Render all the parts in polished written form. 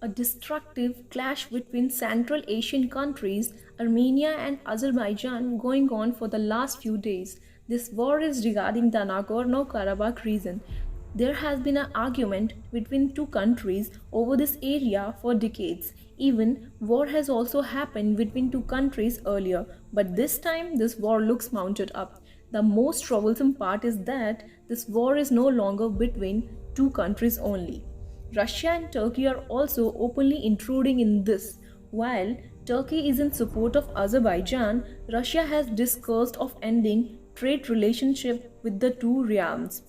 a destructive clash between Central Asian countries, Armenia and Azerbaijan, going on for the last few days. This war is regarding the Nagorno-Karabakh region. There has been an argument between two countries over this area for decades. Even war has also happened between two countries earlier, but this time this war looks mounted up. The most troublesome part is that this war is no longer between two countries only. Russia and Turkey are also openly intruding in this. While Turkey is in support of Azerbaijan, Russia has discussed of ending trade relationship with the two realms.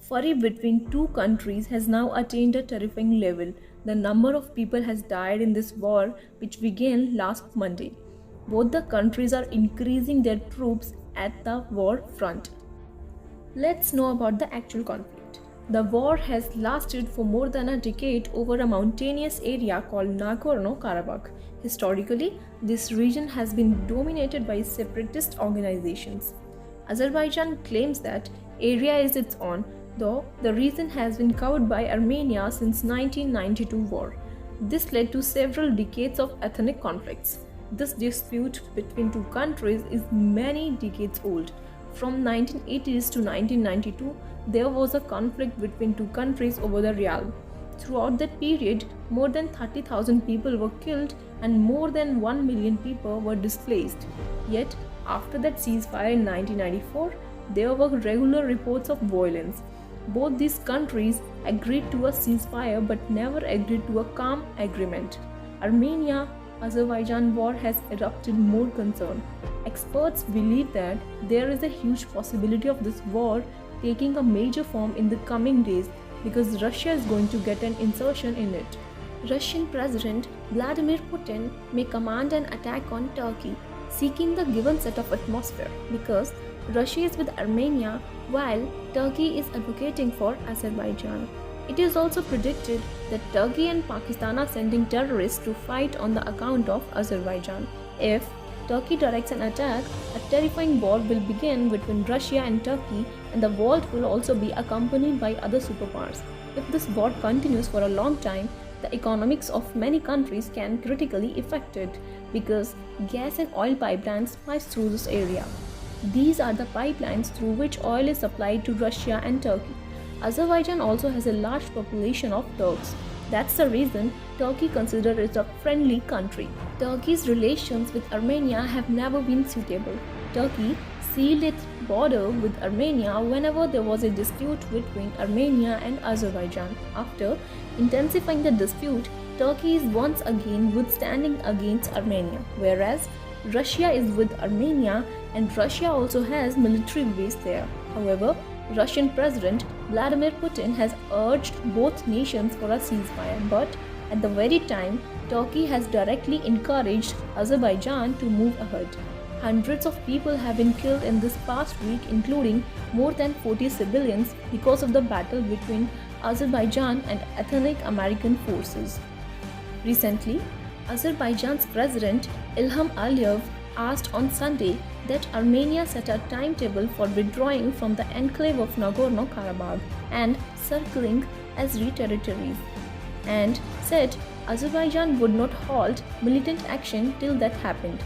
Fury between two countries has now attained a terrifying level. The number of people has died in this war, which began last Monday. Both the countries are increasing their troops at the war front. Let's know about the actual conflict. The war has lasted for more than a decade over a mountainous area called Nagorno-Karabakh. Historically, this region has been dominated by separatist organizations. Azerbaijan claims that area is its own, though the region has been covered by Armenia since 1992 war. This led to several decades of ethnic conflicts. This dispute between two countries is many decades old. From 1980s to 1992, there was a conflict between two countries over the realm. Throughout that period, more than 30,000 people were killed and more than 1 million people were displaced. Yet, after that ceasefire in 1994, there were regular reports of violence. Both these countries agreed to a ceasefire but never agreed to a calm agreement. Armenia-Azerbaijan war has erupted more concern. Experts believe that there is a huge possibility of this war taking a major form in the coming days because Russia is going to get an insertion in it. Russian President Vladimir Putin may command an attack on Turkey, seeking the given set of atmosphere because Russia is with Armenia while Turkey is advocating for Azerbaijan. It is also predicted that Turkey and Pakistan are sending terrorists to fight on the account of Azerbaijan. If Turkey directs an attack, a terrifying war will begin between Russia and Turkey, and the war will also be accompanied by other superpowers. If this war continues for a long time, the economics of many countries can critically affected because gas and oil pipelines pass through this area. These are the pipelines through which oil is supplied to Russia and Turkey. Azerbaijan also has a large population of Turks. That's the reason Turkey considers it a friendly country. Turkey's relations with Armenia have never been suitable. Turkey sealed its border with Armenia whenever there was a dispute between Armenia and Azerbaijan. After intensifying the dispute, Turkey is once again withstanding against Armenia, whereas Russia is with Armenia and Russia also has military base there. However, Russian President Vladimir Putin has urged both nations for a ceasefire, but at the very time, Turkey has directly encouraged Azerbaijan to move ahead. Hundreds of people have been killed in this past week, including more than 40 civilians because of the battle between Azerbaijan and ethnic American forces. Recently, Azerbaijan's President Ilham Aliyev asked on Sunday that Armenia set a timetable for withdrawing from the enclave of Nagorno-Karabakh and circling Azeri territories, and said Azerbaijan would not halt militant action till that happened.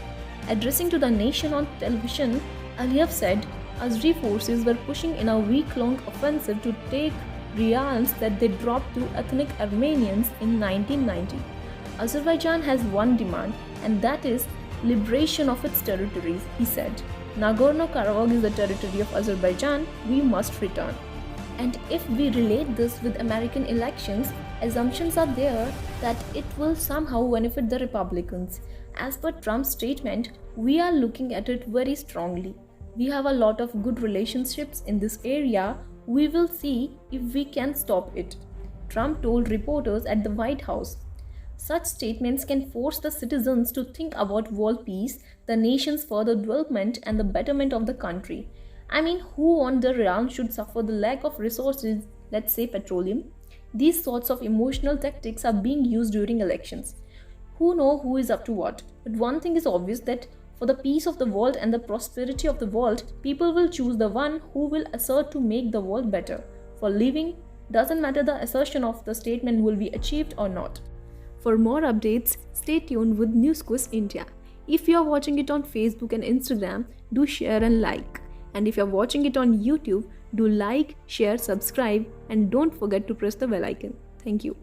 Addressing to the nation on television, Aliyev said Azeri forces were pushing in a week-long offensive to take realms that they dropped to ethnic Armenians in 1990. Azerbaijan has one demand, and that is liberation of its territories, he said. Nagorno-Karabakh is the territory of Azerbaijan, we must return. And if we relate this with American elections, assumptions are there that it will somehow benefit the Republicans. As per Trump's statement, we are looking at it very strongly. We have a lot of good relationships in this area. We will see if we can stop it, Trump told reporters at the White House. Such statements can force the citizens to think about world peace, the nation's further development, and the betterment of the country. I mean, who on the realm should suffer the lack of resources, let's say petroleum? These sorts of emotional tactics are being used during elections. Who knows who is up to what? But one thing is obvious, that for the peace of the world and the prosperity of the world, people will choose the one who will assert to make the world better. For living, doesn't matter the assertion of the statement will be achieved or not. For more updates, stay tuned with News Quiz India. If you are watching it on Facebook and Instagram, do share and like. And if you are watching it on YouTube, do like, share, subscribe, and don't forget to press the bell icon. Thank you.